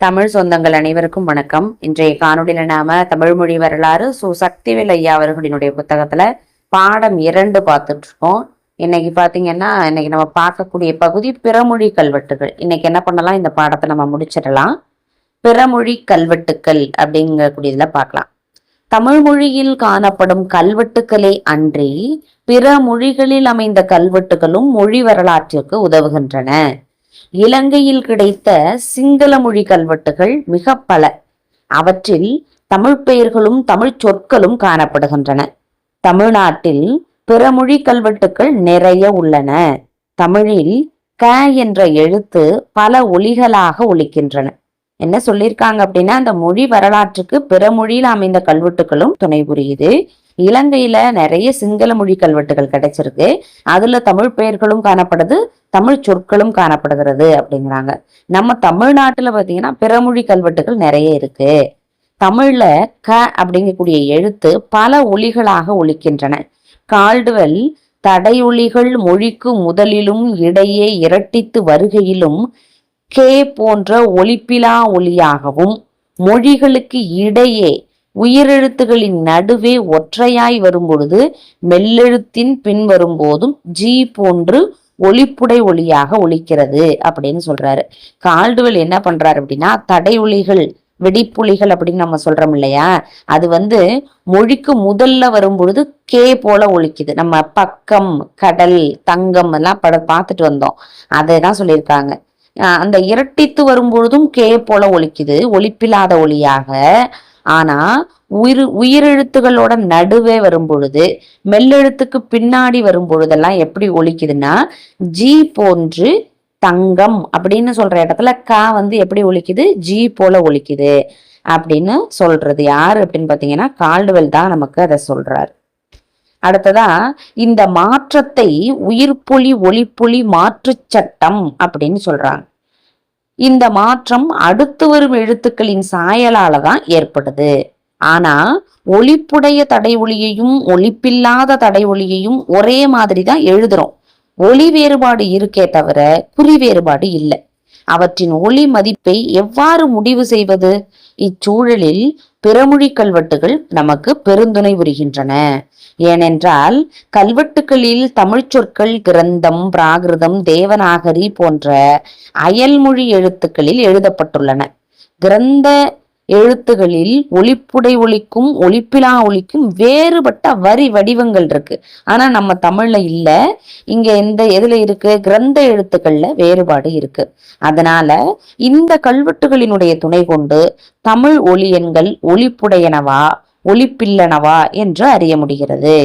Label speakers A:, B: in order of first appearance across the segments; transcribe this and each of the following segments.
A: தமிழ் சொந்தங்கள் அனைவருக்கும் வணக்கம். இன்றைய காணொலியில நாம தமிழ் மொழி வரலாறு சக்திவேல் ஐயா அவர்களினுடைய புத்தகத்துல பாடம் 2 பார்த்துட்டு இருக்கோம். இன்னைக்கு பாத்தீங்கன்னா நம்ம பார்க்கக்கூடிய பகுதி பிறமொழி கல்வெட்டுகள். இன்னைக்கு என்ன பண்ணலாம், இந்த பாடத்தை நம்ம முடிச்சிடலாம். பிறமொழி கல்வெட்டுக்கள் அப்படிங்கக்கூடியதுல பார்க்கலாம். தமிழ் மொழியில் காணப்படும் கல்வெட்டுக்களே அன்றி பிற மொழிகளில் அமைந்த கல்வெட்டுகளும் மொழி வரலாற்றிற்கு உதவுகின்றன. இலங்கையில் கிடைத்த சிங்கள மொழி கல்வெட்டுகள் மிக பல. அவற்றில் தமிழ் பெயர்களும் தமிழ் சொற்களும் காணப்படுகின்றன. தமிழ்நாட்டில் பிற மொழி கல்வெட்டுக்கள் நிறைய உள்ளன. தமிழில் க என்ற எழுத்து பல ஒலிகளாக ஒலிக்கின்றன. என்ன சொல்லியிருக்காங்க அப்படின்னா, அந்த மொழி வரலாற்றுக்கு பிற மொழியில் அமைந்த கல்வெட்டுகளும் துணை புரியுது. இலங்கையில நிறைய சிங்கள மொழி கல்வெட்டுகள் கிடைச்சிருக்கு. அதுல தமிழ் பெயர்களும் காணப்படுது, தமிழ் சொற்களும் காணப்படுகிறது அப்படிங்கிறாங்க. நம்ம தமிழ்நாட்டுல பாத்தீங்கன்னா பிறமொழி கல்வெட்டுகள் நிறைய இருக்கு. தமிழ்ல க அப்படிங்கக்கூடிய எழுத்து பல ஒலிகளாக ஒலிக்கின்றன. கால்டுவெல் தடையொலிகள் மொழிக்கு முதலிலும் இடையே இரட்டித்து வருகையிலும் கே போன்ற ஒலிப்பிலா ஒலியாகவும் மொழிகளுக்கு இடையே உயிரெழுத்துகளின் நடுவே ஒற்றையாய் வரும்பொழுது மெல்லெழுத்தின் பின் வரும்போதும் ஜி போன்று ஒலிப்புடை ஒலியாக ஒலிக்கிறது அப்படின்னு சொல்றாரு. கால்டுவெல் என்ன பண்றாரு அப்படின்னா, தடை ஒலிகள் வெடிப்புலிகள் அப்படின்னு நம்ம சொல்றோம் இல்லையா, அது மொழிக்கு முதல்ல வரும்பொழுது கே போல ஒலிக்குது. நம்ம பக்கம், கடல், தங்கம் எல்லாம் பார்த்துட்டு வந்தோம். அதைதான் சொல்லியிருக்காங்க. அந்த இரட்டித்து வரும்பொழுதும் கே போல ஒலிக்குது, ஒலிப்பில்லாத ஒலியாக. ஆனா உயிரெழுத்துகளோட நடுவே வரும் பொழுது, மெல்லெழுத்துக்கு பின்னாடி வரும் பொழுதெல்லாம் எப்படி ஒலிக்குதுன்னா ஜி போன்று தங்கம் அப்படின்னு சொல்ற இடத்துல க எப்படி ஒலிக்குது, ஜி போல ஒலிக்குது அப்படின்னு சொல்றது யாரு அப்படின்னு பாத்தீங்கன்னா கால்டுவெல் தான் நமக்கு அதை சொல்றாரு. அடுத்ததா இந்த மாற்றத்தை உயிர்ப்புலி ஒலிப்புலி மாற்று சட்டம் அப்படின்னு சொல்றாங்க. இந்த மாற்றம் அடுத்து வரும் எழுத்துக்களின் சாயலால தான் ஏற்படுது. ஆனா ஒலிப்புடைய தடை ஒலியையும் ஒலிப்பில்லாத தடை ஒலியையும் ஒரே மாதிரி தான் எழுதுறோம். ஒலி வேறுபாடு இருக்கே தவிர குறி வேறுபாடு இல்லை. அவற்றின் ஒலி மதிப்பை எவ்வாறு முடிவு செய்வது? இச்சூழலில் பிறமொழி கல்வெட்டுகள் நமக்கு பெருந்துணை புரிகின்றன. ஏனென்றால் கல்வெட்டுகளில் தமிழ் சொற்கள் கிரந்தம், பிராகிருதம், தேவநாகரி போன்ற அயல்மொழி எழுத்துக்களில் எழுதப்பட்டுள்ளன. கிரந்த எழுத்துகளில் ஒலிப்புடை ஒலிக்கும் ஒலிப்பிலா ஒலிக்கும் வேறுபட்ட வரி வடிவங்கள் இருக்கு. ஆனா நம்ம தமிழ்ல இல்ல. இங்க எதுல இருக்கு? கிரந்த எழுத்துக்கள்ல வேறுபாடு இருக்கு. அதனால இந்த கல்வெட்டுகளினுடைய துணை கொண்டு தமிழ் ஒலி எண்கள் ஒலிப்புடையனவா ஒலிப்பில்லனவா என்று அறிய முடிகிறது.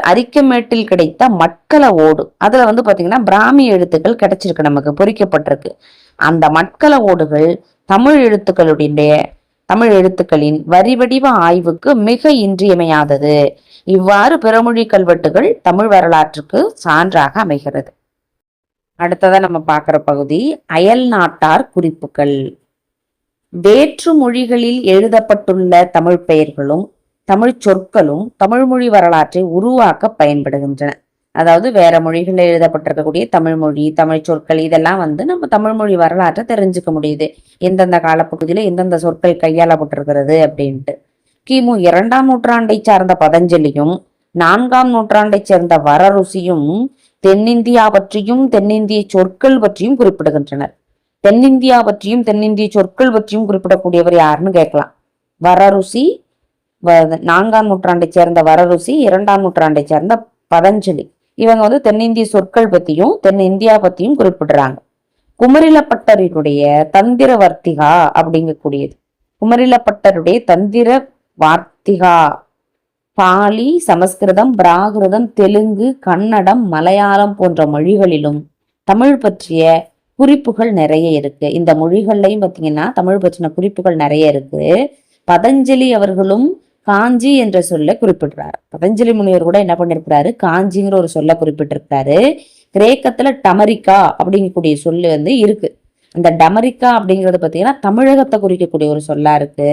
A: அரிக்கமேட்டில் கிடைத்த மட்கல ஓடு, அதுல பாத்தீங்கன்னா பிராமி எழுத்துக்கள் கிடைச்சிருக்கு, நமக்கு பொறிக்கப்பட்டிருக்கு. அந்த மட்கல ஓடுகள் தமிழ் எழுத்துக்களின் வரிவடிவ ஆய்வுக்கு மிக இன்றியமையாதது. இவ்வாறு பிறமொழி கல்வெட்டுகள் தமிழ் வரலாற்றுக்கு சான்றாக அமைகிறது. அடுத்ததா நம்ம பார்க்கிற பகுதி அயல் நாட்டார் குறிப்புகள். வேற்று மொழிகளில் எழுதப்பட்டுள்ள தமிழ் பெயர்களும் தமிழ் சொற்களும் தமிழ் மொழி வரலாற்றை உருவாக்க பயன்படுகின்றன. அதாவது வேற மொழிகளில் எழுதப்பட்டிருக்கக்கூடிய தமிழ் மொழி, தமிழ் சொற்கள் இதெல்லாம் நம்ம தமிழ் மொழி வரலாற்றை தெரிஞ்சுக்க முடியுது. எந்தெந்த காலப்பகுதியில எந்தெந்த சொற்கள் கையாளப்பட்டிருக்கிறது அப்படின்ட்டு. கிமு 2ஆம் நூற்றாண்டை சார்ந்த பதஞ்சலியும் 4ஆம் நூற்றாண்டை சேர்ந்த வரருசியும் தென்னிந்தியா பற்றியும் தென்னிந்திய சொற்கள் பற்றியும் குறிப்பிடுகின்றனர். தென்னிந்தியா பற்றியும் தென்னிந்திய சொற்கள் பற்றியும் குறிப்பிடக்கூடியவர் யாருன்னு கேட்கலாம். வரருசி 4ஆம் நூற்றாண்டை சேர்ந்த வரருசி, 2ஆம் நூற்றாண்டை சேர்ந்த பதஞ்சலி. இவங்க தென்னிந்திய சொற்கள் பத்தியும் தென்னிந்தியா பத்தியும் குறிப்பிடுறாங்க. குமரிலப்பட்டருடைய தந்திர வர்த்திகா அப்படிங்கக்கூடியது. குமரிலப்பட்டருடைய தந்திர வார்த்திகா பாலி, சமஸ்கிருதம், பிராகிருதம், தெலுங்கு, கன்னடம், மலையாளம் போன்ற மொழிகளிலும் தமிழ் பற்றிய குறிப்புகள் நிறைய இருக்கு. இந்த மொழிகள்லையும் பார்த்தீங்கன்னா தமிழ் பற்றின குறிப்புகள் நிறைய இருக்கு. பதஞ்சலி அவர்களும் காஞ்சி என்ற சொல்ல குறிப்பிடுறாரு. பதஞ்சலி முனிவர் கூட என்ன பண்ணிருக்கிறாரு, காஞ்சிங்கிற ஒரு சொல்ல குறிப்பிட்டிருக்கிறாரு. கிரேக்கத்துல டமரிக்கா அப்படிங்கக்கூடிய சொல்லு இருக்கு. அந்த டமரிக்கா அப்படிங்கிறது பார்த்தீங்கன்னா தமிழகத்தை குறிக்கக்கூடிய ஒரு சொல்லா இருக்கு.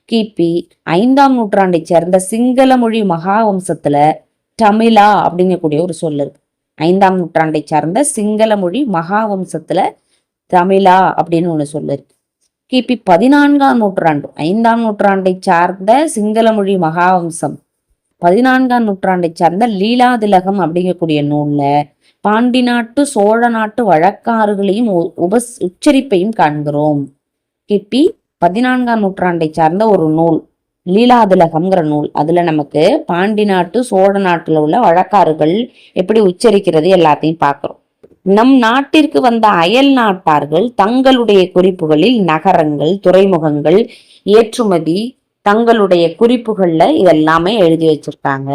A: கிபி 5ஆம் நூற்றாண்டை சேர்ந்த சிங்கள மொழி மகாவம்சத்துல தமிழா அப்படிங்கக்கூடிய ஒரு சொல்லு இருக்கு. 5ஆம் நூற்றாண்டை சார்ந்த சிங்கள மொழி மகாவம்சத்துல தமிழா அப்படின்னு ஒண்ணு சொல்லு இருக்கு. கிபி 14ஆம் நூற்றாண்டு 5ஆம் நூற்றாண்டை சார்ந்த சிங்கள மொழி மகாவம்சம் 14ஆம் நூற்றாண்டை சார்ந்த லீலாதிலகம் அப்படிங்கக்கூடிய நூல்ல பாண்டி நாட்டு சோழ நாட்டு வழக்காறுகளையும் உச்சரிப்பையும் காண்கிறோம். கிபி 14ஆம் நூற்றாண்டை சார்ந்த ஒரு நூல் லீலாதிலகம்ங்கிற நூல். அதுல நமக்கு பாண்டி நாட்டு சோழ நாட்டுல உள்ள வழக்காறுகள் எப்படி உச்சரிக்கிறது எல்லாத்தையும் பார்க்கிறோம். நம் நாட்டிற்கு வந்த அயல் நாட்டார்கள் தங்களுடைய குறிப்புகளில் நகரங்கள், துறைமுகங்கள், ஏற்றுமதி தங்களுடைய குறிப்புகள்ல இதெல்லாமே எழுதி வச்சிருக்காங்க.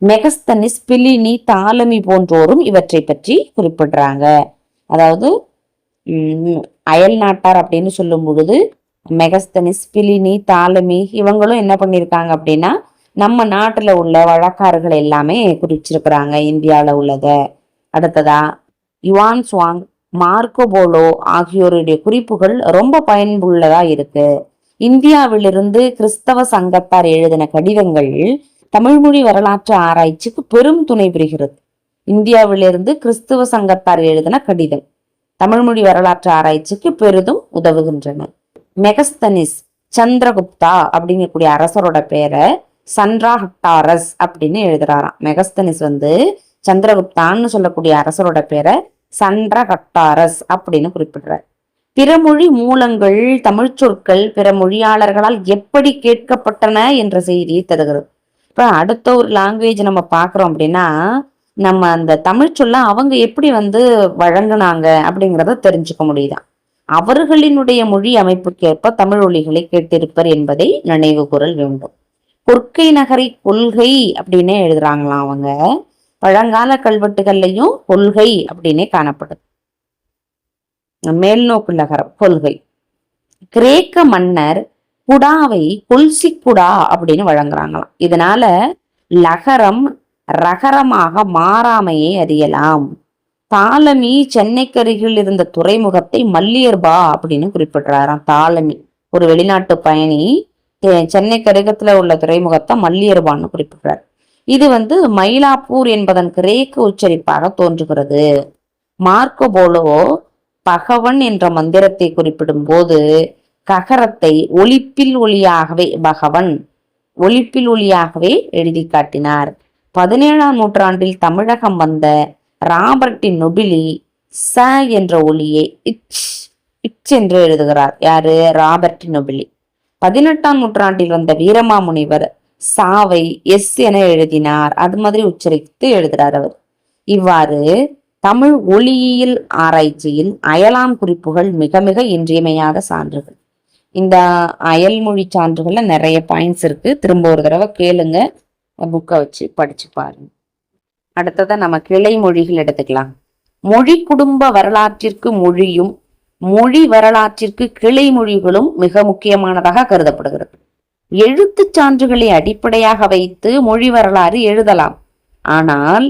A: மெகஸ்தனிஸ், பிலினி, தாலமி போன்றோரும் இவற்றை பற்றி குறிப்பிடுறாங்க. அதாவது அயல் நாட்டார் அப்படின்னு சொல்லும் பொழுது மெகஸ்தனிஸ், பிலினி, தாலமி இவங்களும் என்ன பண்ணிருக்காங்க அப்படின்னா நம்ம நாட்டுல உள்ள வழக்காறுகள் எல்லாமே குறிச்சிருக்கிறாங்க, இந்தியாவில உள்ளத. அடுத்ததா யுவான் சுவாங், மார்க்கோ போலோ ஆகியோருடைய குறிப்புகள் ரொம்ப பயன்புள்ளதா இருக்கு. இந்தியாவிலிருந்து கிறிஸ்தவ சங்கத்தார் எழுதின கடிதங்கள் தமிழ்மொழி வரலாற்று ஆராய்ச்சிக்கு பெரும் துணை புரிகிறது. இந்தியாவிலிருந்து கிறிஸ்தவ சங்கத்தார் எழுதின கடிதம் தமிழ்மொழி வரலாற்று ஆராய்ச்சிக்கு பெரிதும் உதவுகின்றன. மெகஸ்தனிஸ், சந்திரகுப்தா அப்படிங்கக்கூடிய அரசரோட பேரை சன்ராஹட்டாரஸ் அப்படின்னு எழுதுறாராம். மெகஸ்தனிஸ் சந்திரகுப்தான்னு சொல்லக்கூடிய அரசரோட பேரை சன்ரஹட்டாரஸ் அப்படின்னு குறிப்பிடுறார். பிறமொழி மூலங்கள், தமிழ் சொற்கள் பிற மொழியாளர்களால் எப்படி கேட்கப்பட்டன என்ற செய்தியை தருகிறது. இப்ப அடுத்த ஒரு லாங்குவேஜ் நம்ம பாக்குறோம் அப்படின்னா நம்ம அந்த தமிழ் சொல்ல அவங்க எப்படி வழங்கினாங்க அப்படிங்கிறத தெரிஞ்சுக்க முடியுதான். அவர்களினுடைய மொழி அமைப்புக்கேற்ப தமிழ் ஒலிகளை கேட்டிருப்பர் என்பதை நினைவு கூறல் வேண்டும். கொற்கை நகரை கொள்கை அப்படின்னே எழுதுறாங்களாம் அவங்க. பழங்கால கல்வெட்டுகள்லையும் கொள்கை அப்படின்னே காணப்படுது. மேல்நோக்கு நகரம் கொள்கை. கிரேக்க மன்னர் குடாவை கொல்சி குடா அப்படின்னு வழங்குறாங்களாம். இதனால லகரம் ரகரமாக மாறாமையை அறியலாம். தாலமி சென்னைக்கு அருகில் இருந்த துறைமுகத்தை மல்லியர்பா அப்படின்னு குறிப்பிடுறாராம். தாலமி ஒரு வெளிநாட்டு பயணி சென்னைக்கு அருகத்துல உள்ள துறைமுகத்தை மல்லியர்பான்னு குறிப்பிடுறார். இது மயிலாப்பூர் என்பதன் கிரேக்க உச்சரிப்பாக தோன்றுகிறது. மார்க்கோ போலோ பகவன் என்ற மந்திரத்தை குறிப்பிடும் போது ககரத்தை ஒலிப்பில் ஒளியாகவே பகவன் ஒலிப்பில் ஒளியாகவே எழுதி காட்டினார். 17ஆம் நூற்றாண்டில் தமிழகம் வந்த ராபர்ட்டின் நொபிலி ச என்ற ஒலியை இச் என்று எழுதுகிறார். யாரு? ராபர்ட்டின் நொபிலி. 18ஆம் நூற்றாண்டில் வந்த வீரமாமுனிவர் சாவை எஸ் என எழுதினார். அது மாதிரி உச்சரித்து எழுதுறார் அவர். இவ்வாறு தமிழ் ஒளியியல் ஆராய்ச்சியில் அயலான் குறிப்புகள் மிக மிக இன்றியமையாத சான்றுகள். இந்த அயல்மொழி சான்றுகள்ல நிறைய பாயிண்ட்ஸ் இருக்கு. திரும்ப ஒரு தடவை கேளுங்க, புக்கை வச்சு படிச்சு பாருங்க. அடுத்ததை நம்ம கிளை மொழிகள் எடுத்துக்கலாம். மொழி குடும்ப வரலாற்றிற்கு மொழியும் மொழி வரலாற்றிற்கு கிளை மொழிகளும் மிக முக்கியமானதாக கருதப்படுகிறது. எழுத்து சான்றுகளை அடிப்படையாக வைத்து மொழி வரலாறு எழுதலாம். ஆனால்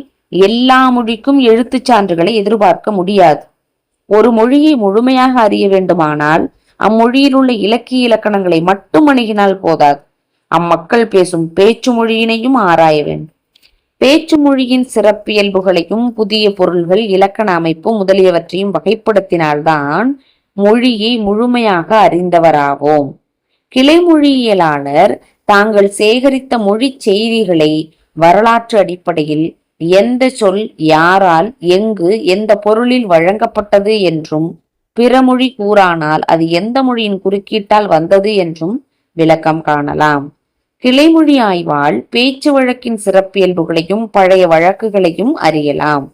A: எல்லா மொழிக்கும் எழுத்து சான்றுகளை எதிர்பார்க்க முடியாது. ஒரு மொழியை முழுமையாக அறிய வேண்டுமானால் அம்மொழியில் உள்ள இலக்கிய இலக்கணங்களை மட்டும் அணுகினால் போதாது. அம்மக்கள் பேசும் பேச்சு மொழியினையும் ஆராய வேண்டும். பேச்சு மொழியின் சிறப்பியல்புகளையும் புதிய பொருள்கள், இலக்கண அமைப்பு முதலியவற்றையும் வகைப்படுத்தினால்தான் மொழியை முழுமையாக அறிந்தவராவோம். கிளைமொழியியலாளர் தாங்கள் சேகரித்த மொழி செய்திகளை வரலாற்று அடிப்படையில் எந்த சொல் யாரால் எங்கு எந்த பொருளில் வழங்கப்பட்டது என்றும் பிறமொழி கூறானால் அது எந்த மொழியின் குறுக்கீட்டால் வந்தது என்றும் விளக்கம் காணலாம். கிளைமொழி ஆய்வால் பேச்சு வழக்கின் சிறப்பியல்புகளையும் பழைய வழக்குகளையும் அறியலாம்.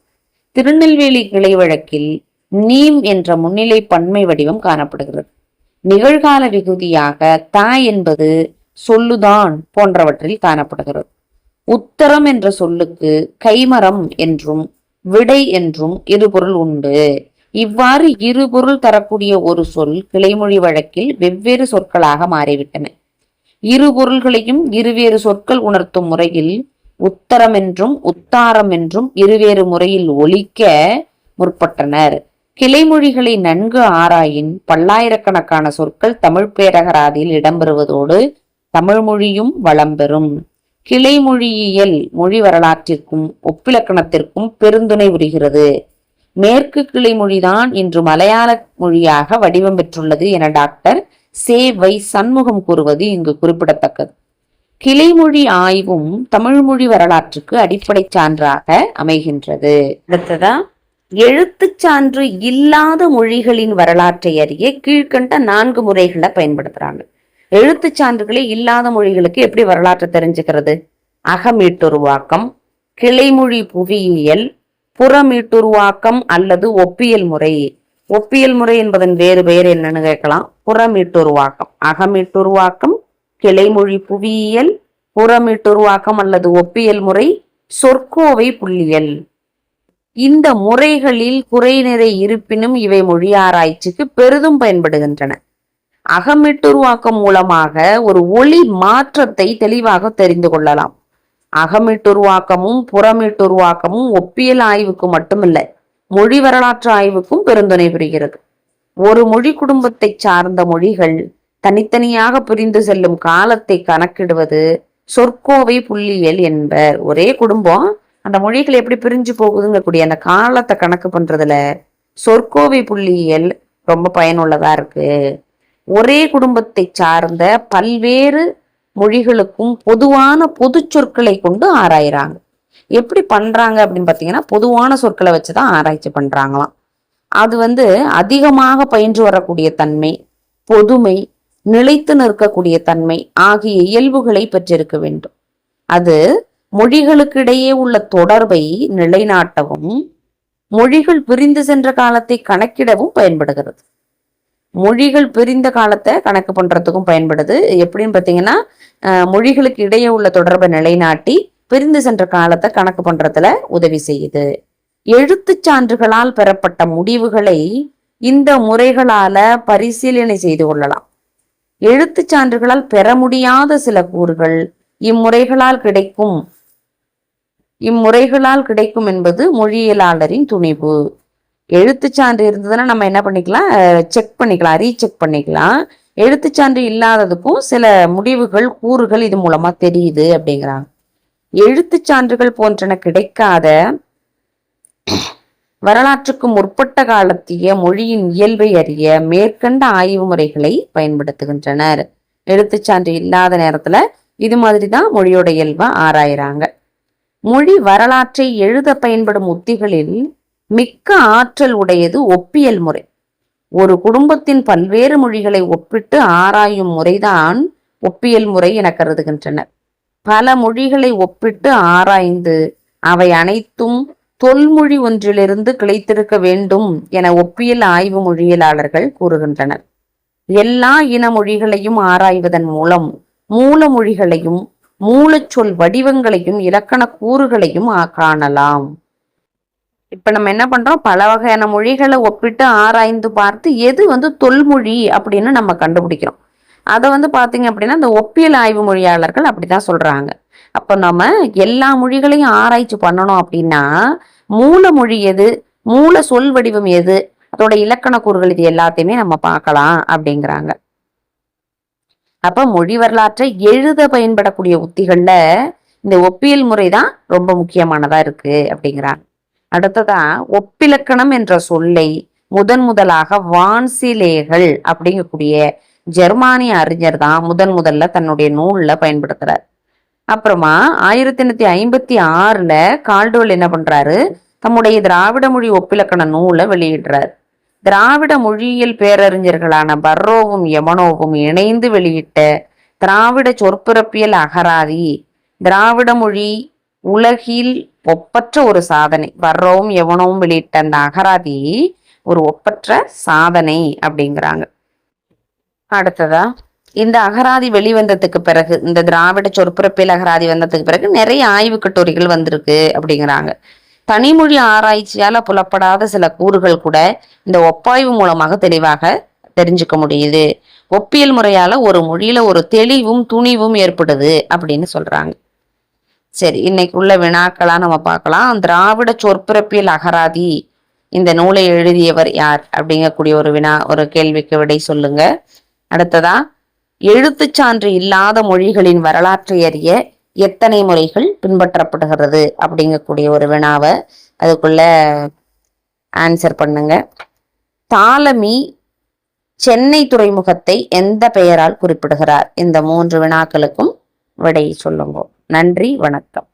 A: திருநெல்வேலி கிளை வழக்கில் நீம் என்ற முன்னிலை பன்மை வடிவம் காணப்படுகிறது. நிகழ்கால விகுதியாக த என்பது சொல்லுதான் போன்றவற்றில் காணப்படுகிறது. உத்தரம் என்ற சொல்லுக்கு கைமரம் என்றும் விடை என்றும் இருபொருள் உண்டு. இவ்வாறு இருபொருள் தரக்கூடிய ஒரு சொல் கிளைமொழி வழக்கில் வெவ்வேறு சொற்களாக மாறிவிட்டன. இரு பொருள்களையும் இருவேறு சொற்கள் உணர்த்தும் முறையில் உத்தரம் என்றும் உத்தாரம் என்றும் இருவேறு முறையில் ஒலிக்க முற்பட்டனர். கிளைமொழிகளை நன்கு ஆராயின் பல்லாயிரக்கணக்கான சொற்கள் தமிழ் பேரகராதியில் இடம்பெறுவதோடு தமிழ் மொழியும் வளம் பெறும். கிளைமொழியியல் மொழி வரலாற்றிற்கும் ஒப்பிலக்கணத்திற்கும் பெருந்துணை புரிகிறது. மேற்கு கிளை மொழிதான் இன்று மலையாள மொழியாக வடிவம் பெற்றுள்ளது என டாக்டர் வை சண்முகம் கூறுவது இங்கு குறிப்பிடத்தக்கது. கிளைமொழி ஆய்வும் தமிழ் மொழி வரலாற்றுக்கு அடிப்படை சான்றாக அமைகின்றது. அடுத்ததா, எழுத்துச் சான்று இல்லாத மொழிகளின் வரலாற்றை அறிய கீழ்கண்ட 4 முறைகளை பயன்படுத்துறாங்க. எழுத்துச் சான்றுகளே இல்லாத மொழிகளுக்கு எப்படி வரலாற்றை தெரிஞ்சுக்கிறது? அகமீட்டுருவாக்கம், கிளைமொழி புவியியல், புறமீட்டுருவாக்கம் அல்லது ஒப்பியல் முறை. ஒப்பியல் முறை என்பதன் வேறு பெயர் என்னன்னு கேட்கலாம். புறமீட்டுருவாக்கம், அகமீட்டுருவாக்கம், கிளைமொழி புவியியல், புறமீட்டுருவாக்கம் அல்லது ஒப்பியல் முறை, சொற்கோவை புள்ளியல். இந்த முறைகளில் குறைநிறை இருப்பினும் இவை மொழி ஆராய்ச்சிக்கு பெரிதும் பயன்படுகின்றன. அகமீட்டுருவாக்கம் மூலமாக ஒரு ஒளி மாற்றத்தை தெளிவாக தெரிந்து கொள்ளலாம். அகமீட்டுருவாக்கமும் புறமீட்டுருவாக்கமும் ஒப்பியல் ஆய்வுக்கு மட்டுமில்லை, மொழி வரலாற்று ஆய்வுக்கும் பெருந்துணை புரிகிறது. ஒரு மொழி குடும்பத்தை சார்ந்த மொழிகள் தனித்தனியாக பிரிந்து செல்லும் காலத்தை கணக்கிடுவது சொற்கோவை புள்ளியியல் என்பர். ஒரே குடும்பம் அந்த மொழிகள் எப்படி பிரிஞ்சு போகுதுங்கக்கூடிய அந்த காலத்தை கணக்கு பண்றதுல சொற்கோவை புள்ளியியல் ரொம்ப பயனுள்ளதா இருக்கு. ஒரே குடும்பத்தை சார்ந்த பல்வேறு மொழிகளுக்கும் பொதுவான பொது சொற்களை கொண்டு ஆராயிறாங்க. எப்படி பண்றாங்க அப்படின்னு பாத்தீங்கன்னா, பொதுவான சொற்களை வச்சுதான் ஆராய்ச்சி பண்றாங்களாம். அது அதிகமாக பயின்று வரக்கூடிய தன்மை, பொதுமை, நிலைத்து நிற்கக்கூடிய தன்மை ஆகிய இயல்புகளை பெற்றிருக்க வேண்டும். அது மொழிகளுக்கு இடையே உள்ள தொடர்பை நிலைநாட்டவும் மொழிகள் பிரிந்து சென்ற காலத்தை கணக்கிடவும் பயன்படுகிறது. மொழிகள் பிரிந்த காலத்தை கணக்கு பண்றதுக்கும் பயன்படுது. எப்படின்னு பார்த்தீங்கன்னா, மொழிகளுக்கு இடையே உள்ள தொடர்பை நிலைநாட்டி பிரிந்து சென்ற காலத்தை கணக்கு பண்றதுல உதவி செய்யுது. எழுத்துச் சான்றுகளால் பெறப்பட்ட முடிவுகளை இந்த முறைகளால பரிசீலனை செய்து கொள்ளலாம். எழுத்துச் சான்றுகளால் பெற முடியாத சில கூறுகள் இம்முறைகளால் கிடைக்கும் என்பது மொழியியலாளரின் துணிவு. எழுத்துச்சான்று இருந்ததுன்னா நம்ம என்ன பண்ணிக்கலாம், செக் பண்ணிக்கலாம், ரீசெக் பண்ணிக்கலாம். எழுத்துச்சான்று இல்லாததுக்கும் சில முடிவுகள், கூறுகள் இது மூலமா தெரியுது அப்படிங்கிறாங்க. எழுத்துச் சான்றுகள் போன்றன கிடைக்காத வரலாற்றுக்கு முற்பட்ட காலத்திய மொழியின் இயல்பை அறிய மேற்கண்ட ஆய்வு முறைகளை பயன்படுத்துகின்றனர். எழுத்துச்சான்று இல்லாத நேரத்துல இது மாதிரிதான் மொழியோட இயல்பை ஆராயிறாங்க. மொழி வரலாற்றை எழுத பயன்படும் உத்திகளில் மிக்க ஆற்றல் உடையது ஒப்பியல் முறை. ஒரு குடும்பத்தின் பல்வேறு மொழிகளை ஒப்பிட்டு ஆராயும் முறைதான் ஒப்பியல் முறை என கருதுகின்றனர். பல மொழிகளை ஒப்பிட்டு ஆராய்ந்து அவை அனைத்தும் தொல்மொழி ஒன்றிலிருந்து கிளைத்திருக்க வேண்டும் என ஒப்பியல் ஆய்வு மொழியியலாளர்கள் கூறுகின்றனர். எல்லா இன மொழிகளையும் ஆராய்வதன் மூலம் மூல மொழிகளையும் மூலச்சொல் வடிவங்களையும் இலக்கண கூறுகளையும் காணலாம். இப்ப நம்ம என்ன பண்றோம், பல வகையான மொழிகளை ஒப்பிட்டு ஆராய்ந்து பார்த்து எது தொல்மொழி அப்படின்னு நம்ம கண்டுபிடிக்கிறோம். அதை பாத்தீங்க அப்படின்னா இந்த ஒப்பியல் ஆய்வு மொழியாளர்கள் அப்படிதான் சொல்றாங்க. அப்ப நம்ம எல்லா மொழிகளையும் ஆராய்ச்சி பண்ணணும் அப்படின்னா மூல மொழி எது, மூல சொல் வடிவம் எது, அதோட இலக்கண கூறுகள், இது எல்லாத்தையுமே நம்ம பார்க்கலாம் அப்படிங்கிறாங்க. அப்ப மொழி வரலாற்றை எழுத பயன்படக்கூடிய உத்திகள்ல இந்த ஒப்பியல் முறைதான் ரொம்ப முக்கியமானதா இருக்கு அப்படிங்கிறாங்க. அடுத்ததா, ஒப்பிலக்கணம் என்ற சொல்லை முதலாக வான்சிலேகள் அப்படிங்கக்கூடிய ஜெர்மானிய அறிஞர் தான் முதல்ல தன்னுடைய நூல்ல பயன்படுத்துறார். அப்புறமா 1856 கால்டுவெல் என்ன பண்றாரு, தம்முடைய திராவிட மொழி ஒப்பிலக்கண நூலை வெளியிடுறார். திராவிட மொழியியல் பேரறிஞர்களான பர்ரோவும் யமனோவும் இணைந்து வெளியிட்ட திராவிட சொற்பிறப்பியல் அகராதி திராவிட மொழி உலகில் ஒப்பற்ற ஒரு சாதனை. பர்ரோவும் யவனோவும் வெளியிட்ட அந்த அகராதி ஒரு ஒப்பற்ற சாதனை அப்படிங்கிறாங்க. அடுத்ததா, இந்த அகராதி வெளிவந்ததுக்கு பிறகு, இந்த திராவிட சொற்பிறப்பியல் அகராதி வந்ததுக்கு பிறகு நிறைய ஆய்வு கட்டுரைகள் வந்திருக்கு அப்படிங்கிறாங்க. தனிமொழி ஆராய்ச்சியால புலப்படாத சில கூறுகள் கூட இந்த ஒப்பாய்வு மூலமாக தெளிவாக தெரிஞ்சுக்க முடியுது. ஒப்பியல் முறையால ஒரு மொழியில ஒரு தெளிவும் துணிவும் ஏற்படுது அப்படின்னு சொல்றாங்க. சரி, இன்னைக்கு உள்ள வினாக்களா நம்ம பார்க்கலாம். திராவிட சொற்பிறப்பியல் அகராதி இந்த நூலை எழுதியவர் யார் அப்படிங்கக்கூடிய ஒரு கேள்விக்கு விடை சொல்லுங்க. அடுத்ததா, எழுத்துச் சான்று இல்லாத மொழிகளின் வரலாற்றை அறிய எத்தனை முறைகள் பின்பற்றப்படுகிறது அப்படிங்கக்கூடிய ஒரு வினாவை அதுக்குள்ள ஆன்சர் பண்ணுங்க. தாலமி சென்னை துறைமுகத்தை எந்த பெயரால் குறிப்பிடுகிறார்? இந்த 3 வினாக்களுக்கும் விடை சொல்லுங்க. நன்றி, வணக்கம்.